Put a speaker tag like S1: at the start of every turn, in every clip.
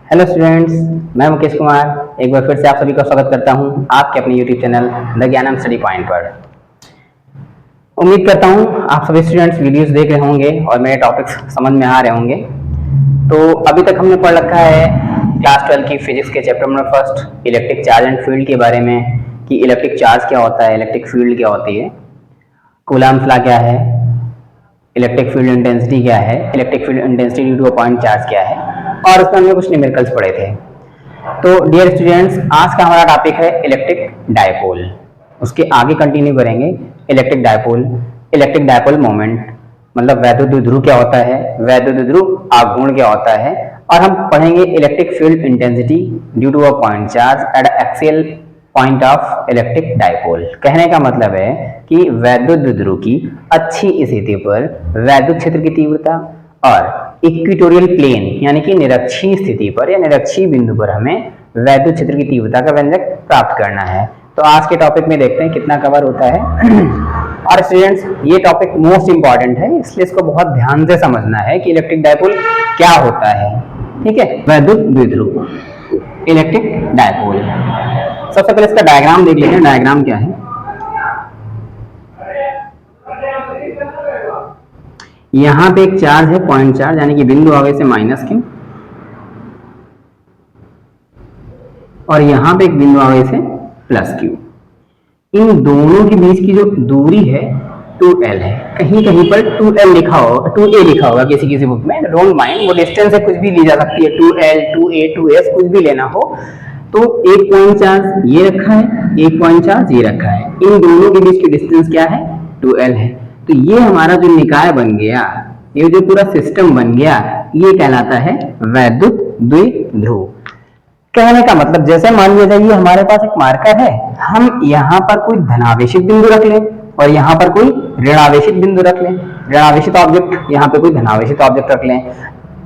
S1: Hello students, मैं मुकेश कुमार एक बार फिर से आप सभी का स्वागत करता हूं आपके अपने यूट्यूब चैनल द ज्ञानम स्टडी पॉइंट पर। उम्मीद करता हूं आप सभी स्टूडेंट्स वीडियोस देख रहे होंगे और मेरे टॉपिक्स समझ में आ रहे होंगे। तो अभी तक हमने पढ़ रखा है क्लास 12 की फिजिक्स के chapter number first electric charge and field के बारे में कि इलेक्ट्रिक चार्ज क्या होता है, इलेक्ट्रिक फील्ड क्या होती है, कूलम्ब्स लॉ क्या है, इलेक्ट्रिक फील्ड इंटेंसिटी क्या है, electric field intensity due to a point charge क्या है, और उसमें हमने कुछ न्यूमेरिकल्स पढ़े थे। तो डियर स्टूडेंट्स, आज का हमारा टॉपिक है इलेक्ट्रिक डायपोल। उसके आगे कंटिन्यू करेंगे इलेक्ट्रिक डायपोल मोमेंट, मतलब वैद्युत द्विध्रुव क्या होता है, वैद्युत द्विध्रुव आघूर्ण क्या होता है, और हम पढ़ेंगे electric field intensity due to a point charge at axial point of electric dipole. कहने का मतलब है कि वैद्युत द्विध्रुव की अच्छी स्थिति पर वैद्युत क्षेत्र की तीव्रता और इक्वेटोरियल प्लेन यानी कि निरक्षीय स्थिति पर या निरक्षीय बिंदु पर हमें वैद्युत क्षेत्र की तीव्रता का व्यंजक प्राप्त करना है। तो आज के टॉपिक में देखते हैं कितना कवर होता है। और स्टूडेंट्स, ये टॉपिक मोस्ट इंपॉर्टेंट है, इसलिए इसको बहुत ध्यान से समझना है कि इलेक्ट्रिक डायपोल क्या होता है। ठीक है, वैद्युत द्विध्रुव इलेक्ट्रिक डायपोल। सबसे पहले इसका डायग्राम देख लेते हैं। डायग्राम क्या है, यहां पे एक चार्ज है पॉइंट चार्ज यानी कि बिंदु आवेश से माइनस Q, और यहां पे एक बिंदु आवेश है प्लस Q। इन दोनों के बीच की जो दूरी है 2L है। कहीं कहीं पर 2L लिखा होगा, 2A लिखा होगा किसी किसी बुक में, डोंट माइंड, वो डिस्टेंस है, कुछ भी ली जा सकती है, 2L 2A 2S कुछ भी लेना हो। तो एक पॉइंट चार्ज ये रखा है, एक पॉइंट चार्ज ये रखा है, इन दोनों के बीच की डिस्टेंस क्या है, 2L है। तो ये हमारा जो निकाय बन गया, ये जो पूरा सिस्टम बन गया, ये कहलाता है वैद्युत द्विध्रुव। कहने का मतलब जैसे मान लिया जाए हमारे पास एक मार्कर है, हम यहाँ पर कोई धनावेशित बिंदु रख लें और यहाँ पर कोई ऋणावेशित बिंदु रख लें, ऋणावेशित ऑब्जेक्ट, यहाँ पे कोई धनावेशित ऑब्जेक्ट रख लें,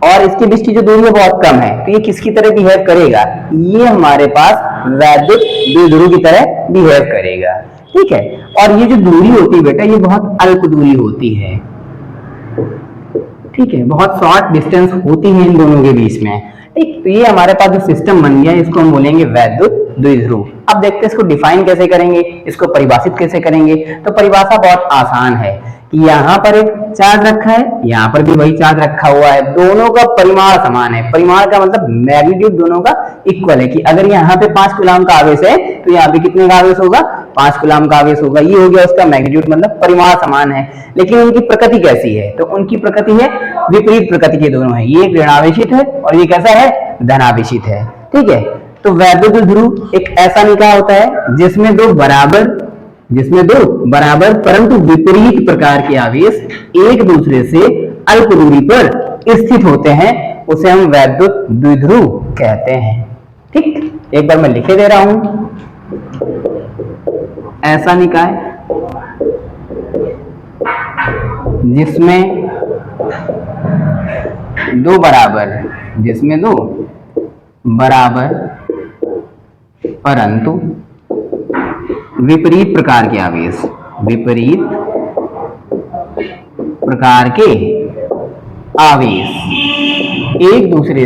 S1: और इसके बीच की जो दूरी है बहुत कम है, तो ये किसकी तरह बिहेव करेगा, ये हमारे पास वैद्युत द्विध्रुव की तरह बिहेव करेगा। ठीक है, और ये जो दूरी होती है बेटा, ये बहुत अल्प दूरी होती है। ठीक है, बहुत शॉर्ट डिस्टेंस होती है इन दोनों के बीच में। ठीक, तो ये हमारे पास जो सिस्टम बन गया, इसको हम बोलेंगे वैद्युत द्विध्रुव। अब देखते हैं इसको डिफाइन कैसे करेंगे, इसको परिभाषित कैसे करेंगे। तो परिभाषा बहुत आसान है कि यहाँ पर एक चार्ज रखा है, यहाँ पर भी वही चार्ज रखा हुआ है, दोनों का परिमाण समान है। परिमाण का मतलब मैग्नीट्यूड दोनों का इक्वल है कि अगर यहाँ पे 5 कूलम्ब का आवेश है तो यहाँ पे कितने का आवेश होगा, 5 कूलम्ब का आवेश होगा। ये हो गया उसका मैग्नीट्यूड, मतलब परिमाण समान है। लेकिन उनकी प्रकृति कैसी है, तो उनकी प्रकृति है विपरीत प्रकृति के दोनों है। ये ऋणावेशित है और ये कैसा है, धनावेशित है। ठीक है, तो वैद्युत द्विध्रुव एक ऐसा निकाय होता है जिसमें दो बराबर परंतु विपरीत प्रकार के आवेश एक दूसरे से अल्प दूरी पर स्थित होते हैं, उसे हम वैद्युत द्विध्रुव कहते हैं। ठीक, एक बार मैं लिखे दे रहा हूं, ऐसा निकाय जिसमें दो बराबर परंतु विपरीत प्रकार के आवेश एक दूसरे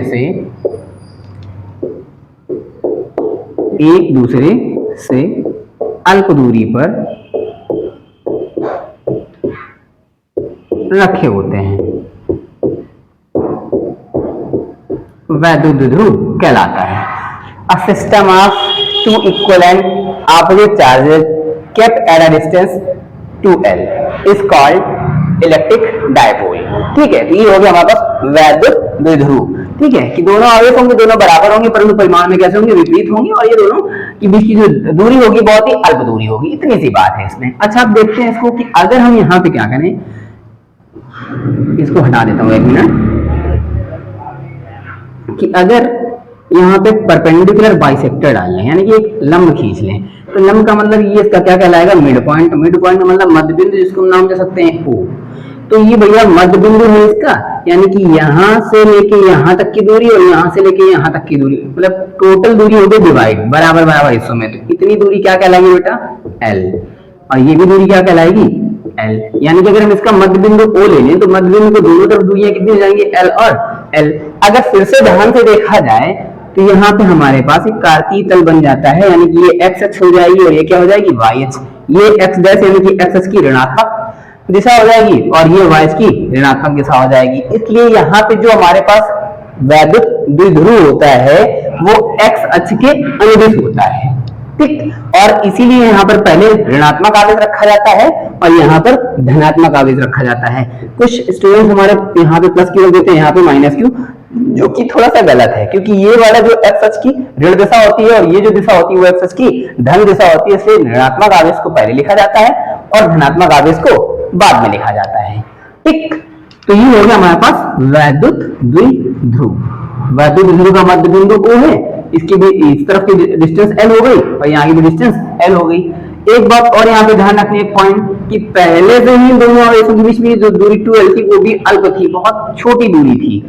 S1: से अल्प दूरी पर रखे होते हैं, वैद्युत द्विध्रुव कहलाता है। A system of two equivalent opposite charges kept at a distance 2L is called electric dipole। ठीक है, तो ये हो गया हमारे पास वैद्युत द्विध्रुव। ठीक है, कि दोनों आवेश होंगे, दोनों बराबर होंगे, परंतु परिमाण में कैसे होंगे, विपरीत होंगे, और ये दोनों के बीच की जो दूरी होगी बहुत ही अल्प दूरी होगी। इतनी सी बात है इसमें। अच्छा, अब देखते हैं इसको कि अगर हम यहाँ पे क्या करें, इसको हटा देता हूँ एक मिनट, कि अगर यहाँ पे परपेंडिकुलर बाइसेक्टर डाल लें, यानी कि एक लंब खींच लें, तो लंब का मतलब ये इसका क्या कहलाएगा, मिड पॉइंट। मिड पॉइंट का मतलब मध्य बिंदु, जिसको हम नाम दे सकते हैं O। तो ये भैया मध्य बिंदु है इसका, यानी कि यहाँ से लेके यहाँ तक की दूरी और यहाँ से लेके यहाँ तक की दूरी, मतलब टोटल दूरी हो गई डिवाइड बराबर हिस्सों में। तो इतनी दूरी क्या कहलाएगी बेटा, L, और ये भी दूरी क्या कहलाएगी, L, यानी कि अगर हम इसका मध्य बिंदु O ले लें तो मध्य बिंदु को दोनों तरफ दूरियां कितनी हो जाएंगी, L और L। अगर फिर से ध्यान से देखा जाए तो यहाँ पे हमारे पास एक कार्तीय तल बन जाता है, यानी कि ये x अक्ष हो जाएगी और ये क्या हो जाएगी, y अक्ष। ये x डैश यानी कि x अक्ष की ऋणात्मक दिशा हो जाएगी और ये y की ऋणात्मक दिशा हो जाएगी। इसलिए यहाँ पे जो हमारे पास वैद्युत द्विध्रुव होता है वो x अक्ष के अनुदिश होता है, ठीक। और इसीलिए यहाँ पर पहले ऋणात्मक आवेश रखा जाता है और यहाँ पर धनात्मक आवेश रखा जाता है। कुछ स्टूडेंट्स हमारे यहाँ पे प्लस क्यू रख देते हैं, यहाँ पे माइनस क्यू, जो कि थोड़ा सा गलत है, क्योंकि ये वाला जो x अक्ष की ऋण दिशा होती है और ये जो दिशा होती है वो x अक्ष की धन दिशा होती है, इसलिए ऋणात्मक आवेश को पहले लिखा जाता है और धनात्मक आवेश को बाद में लिखा जाता है, ठीक। तो ये हो गया हमारे पास वैद्युत द्विध्रुव। वैद्युत द्विध्रुव का मध्य बिंदु O है, इसकी भी इस तरफ की डिस्टेंस L हो गई और यहाँ की भी डिस्टेंस L हो गई। एक बात और यहाँ पे ध्यान रखने एक पॉइंट कि पहले से ही दोनों आवेशों के बीच में जो दूरी 2L थी वो भी अल्प थी, बहुत छोटी दूरी थी।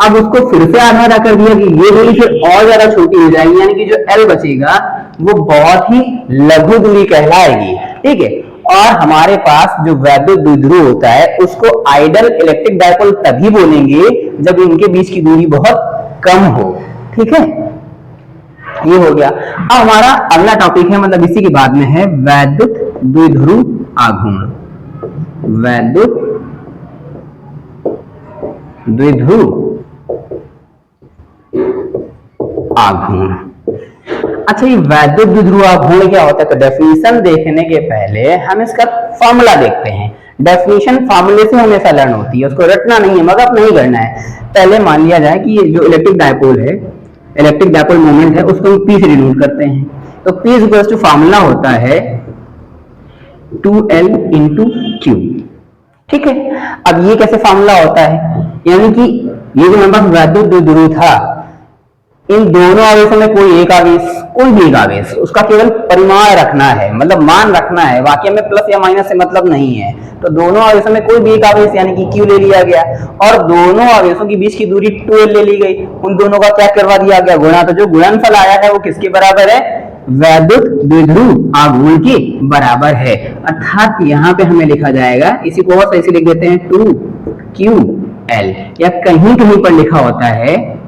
S1: अब उसको फिर से आधा कर दिया कि ये दूरी फिर और ज्यादा छोटी हो जाएगी, यानी कि जो L बचेगा वो बहुत ही लघु दूरी कहलाएगी, ठीक है। और हमारे पास जो वैद्युत द्विध्रुव होता है उसको आइडल इलेक्ट्रिक डायपोल तभी बोलेंगे जब इनके बीच की दूरी बहुत कम हो, ठीक है। ये हो गया। अब हमारा अगला टॉपिक है, मतलब इसी के बाद में है वैद्युत द्विध्रुव आघूर्ण। वैद्युत द्विध्रुव आघूर्ण। अच्छा, ये वैद्युत द्विध्रुव आघूर्ण क्या होता है? तो डेफिनेशन देखने के पहले हम इसका फॉर्मूला देखते हैं। डेफिनेशन फॉर्मूले से हमेशा लर्न होती है, उसको रटना नहीं है, मगर नहीं करना है। पहले मान लिया जाए कि ये जो इलेक्ट्रिक डायपोल है, इलेक्ट्रिक डायपोल मोमेंट है, उसको हम P से डिनोट करते हैं। तो P इक्वल्स टू फॉर्मूला होता है 2L into Q, ठीक है। अब ये कैसे फॉर्मूला होता है? यानी कि ये जो हमारे पास वैद्युत द्विध्रुव था, इन दोनों आवेशों में कोई एक आवेश, कोई भी एक आवेश, उसका केवल परिमाण रखना है, मतलब मान रखना है, वाक्य में प्लस या माइनस से मतलब नहीं है। तो दोनों आवेशों में कोई भी एक आवेश यानी कि Q ले लिया गया और दोनों आवेशों के बीच की दूरी 2L ले ली गई। उन दोनों का क्या करवा दिया गया? गुणा। तो जो गुणनफल आया है वो किसके बराबर है? वैद्युत द्विध्रुव आघूर्ण के बराबर है। अर्थात यहाँ पे हमें लिखा जाएगा, इसी को और ऐसे लिख देते हैं 2QL, या कहीं कहीं पर लिखा होता है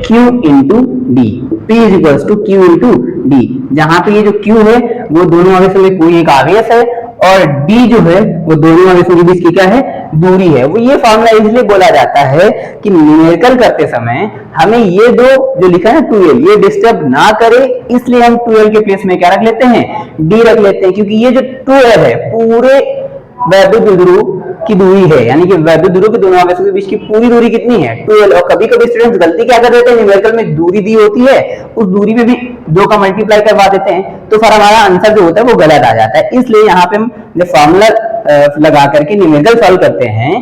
S1: Q into D, P is equals to Q into D, जहां पे ये जो Q है वो दोनों आवेशों में कोई एक आवेश है और D जो है वो दोनों आवेशों के बीच की क्या है? दूरी है। वो ये फॉर्मूला इसलिए बोला जाता है कि न्यूमेरिकल करते समय हमें ये दो जो लिखा है 2L ये डिस्टर्ब ना करे, इसलिए हम 2L के प्लेस में क्या रख लेते हैं? D रख लेते हैं, क्योंकि ये जो 2L है पूरे वैद्युत द्विध्रुव की दूरी है, यानी कि वैद्युत द्विध्रुव के दोनों आवेशों के बीच की पूरी दूरी कितनी है? 2L। और कभी कभी स्टूडेंट्स गलती क्या कर देते हैं, न्यूमेरिकल में दूरी दी होती है, उस दूरी पे भी 2 का मल्टीप्लाई करवा देते हैं, तो फिर हमारा आंसर जो होता है वो गलत आ जाता है। इसलिए यहाँ पे हम जब फॉर्मूला लगा करके न्यूमेरिकल सॉल्व करते हैं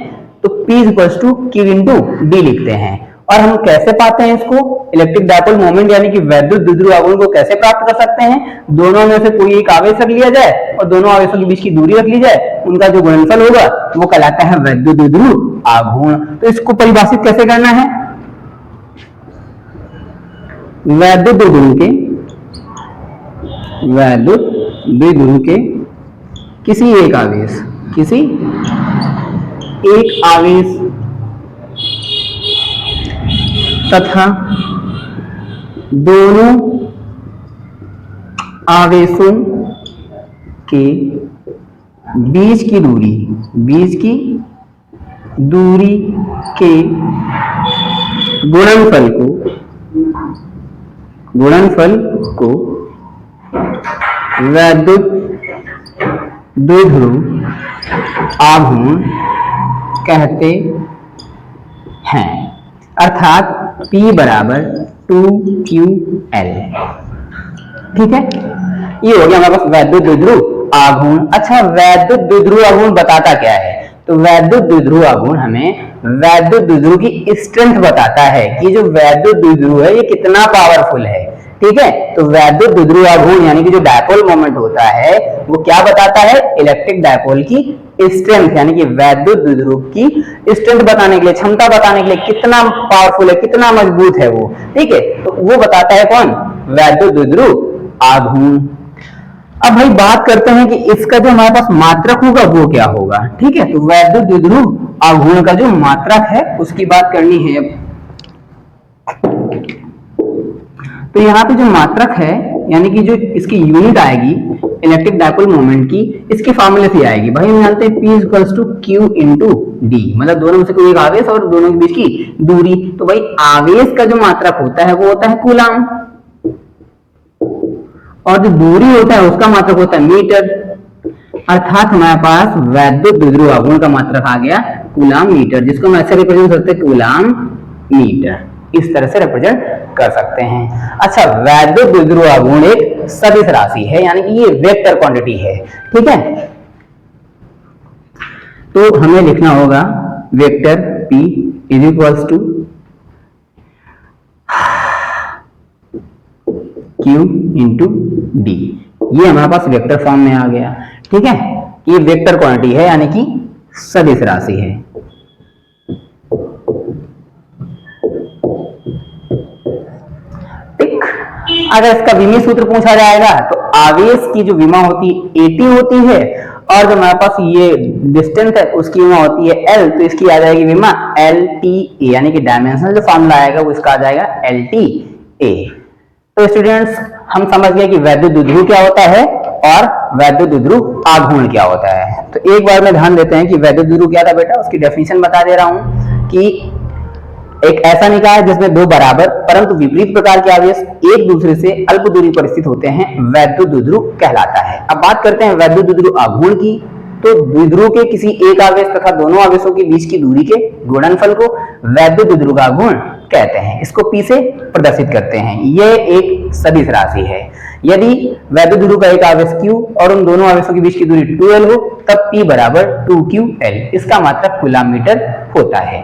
S1: तो P equals to Q into D लिखते हैं। और हम कैसे पाते हैं इसको? इलेक्ट्रिक डायपोल मोमेंट यानी कि वैद्युत द्विध्रुव आघूर्ण को कैसे प्राप्त कर सकते हैं? दोनों में से कोई एक आवेश रख लिया जाए और दोनों आवेशों के बीच की दूरी रख ली जाए, उनका जो गुणनफल होगा वो कहलाता है वैद्युत द्विध्रुव आघूर्ण। तो इसको परिभाषित कैसे करना है? वैद्युत द्विध्रुव के किसी एक आवेश तथा दोनों आवेशों के बीच की दूरी के गुणनफल को वैद्युत द्विध्रुव आघूर्ण कहते हैं। अर्थात P बराबर 2QL, ठीक है। ये हो गया हमारे पास वैद्युत द्विध्रुव आघूर्ण। अच्छा, वैद्युत द्विध्रुव आघूर्ण बताता क्या है? तो वैद्युत द्विध्रुव आघूर्ण हमें वैद्युत द्विध्रुव की स्ट्रेंथ बताता है कि जो वैद्युत द्विध्रुव है ये कितना पावरफुल है, ठीक है। तो वैद्युत द्विध्रुव आघूर्ण यानी कि जो डायपोल मोमेंट होता है वो क्या बताता है? इलेक्ट्रिक डायपोल की स्ट्रेंथ, यानी कि वैद्युत द्विध्रुव की स्ट्रेंथ बताने के लिए, क्षमता बताने के लिए, कितना पावरफुल है, कितना मजबूत है वो, ठीक है। तो वो बताता है कौन? वैद्युत द्विध्रुव आघूर्ण। अब भाई बात करते हैं कि इसका जो हमारे पास मात्रक होगा वो क्या होगा। ठीक है, तो वैद्युत द्विध्रुव आघूर्ण का जो मात्रक है उसकी बात करनी है। तो यहाँ पे जो मात्रक है यानी कि जो इसकी यूनिट आएगी इलेक्ट्रिक डाइपोल मोमेंट की, इसके फार्मूले से आएगी। भाई हम जानते हैं P equals to Q into D, मतलब दोनों में से कोई एक आवेश और दोनों के बीच की दूरी। तो भाई आवेश का जो मात्रक होता है वो होता है कूलाम, और जो दूरी होता है उसका मात्रक होता है मीटर। अर्थात हमारे पास वैद्युत द्विध्रुव आघूर्ण का मात्रक आ गया कूलाम मीटर, जिसको हम ऐसे रिप्रेजेंट करते हैं कूलाम मीटर, इस तरह से रिप्रेजेंट कर सकते हैं। अच्छा, वैद्युत द्विध्रुव आघूर्ण एक सदिश राशि है, यानी कि ये वेक्टर क्वांटिटी है। ठीक है, तो हमें लिखना होगा vector P is equals to Q into D. ये हमारे पास वेक्टर फॉर्म में आ गया। ठीक है, ये वेक्टर क्वांटिटी है यानी कि सदिश राशि है। ठीक, अगर इसका विमीय सूत्र पूछा जाएगा तो आवेश की जो विमा होती है AT होती है, और जो हमारे पास ये डिस्टेंस है उसकी विमा होती है L, तो इसकी आ जाएगी विमा LTA, यानी कि डायमेंशनल जो फॉर्मूला आएगा वो इसका आ जाएगा LTA। तो स्टूडेंट्स हम समझ गए कि वैद्युत द्विध्रुव क्या होता है और वैद्युत द्विध्रुव आघूर्ण क्या होता है। तो एक बार में ध्यान देते हैं कि वैद्युत द्विध्रुव क्या था बेटा, उसकी डेफिनेशन बता दे रहा हूं कि एक ऐसा निकाय जिसमें दो बराबर परंतु विपरीत प्रकार के आवेश एक दूसरे से अल्प दूरी पर स्थित होते हैं वैद्युत द्विध्रुव कहलाता है। अब बात करते हैं वैद्युत द्विध्रुव आघूर्ण की। तो द्विध्रुव के किसी एक आवेश तथा दोनों आवेशों के बीच की दूरी के गुणनफल को वैद्युत द्विध्रुव आघूर्ण कहते हैं। इसको P से प्रदर्शित करते हैं। यह एक सदिश राशि है। यदि वैद्युत द्विध्रुव का एक आवेश Q और उन दोनों आवेशों के बीच की दूरी 2L हो तब P बराबर 2QL, इसका मात्रक कूलाम मीटर होता है।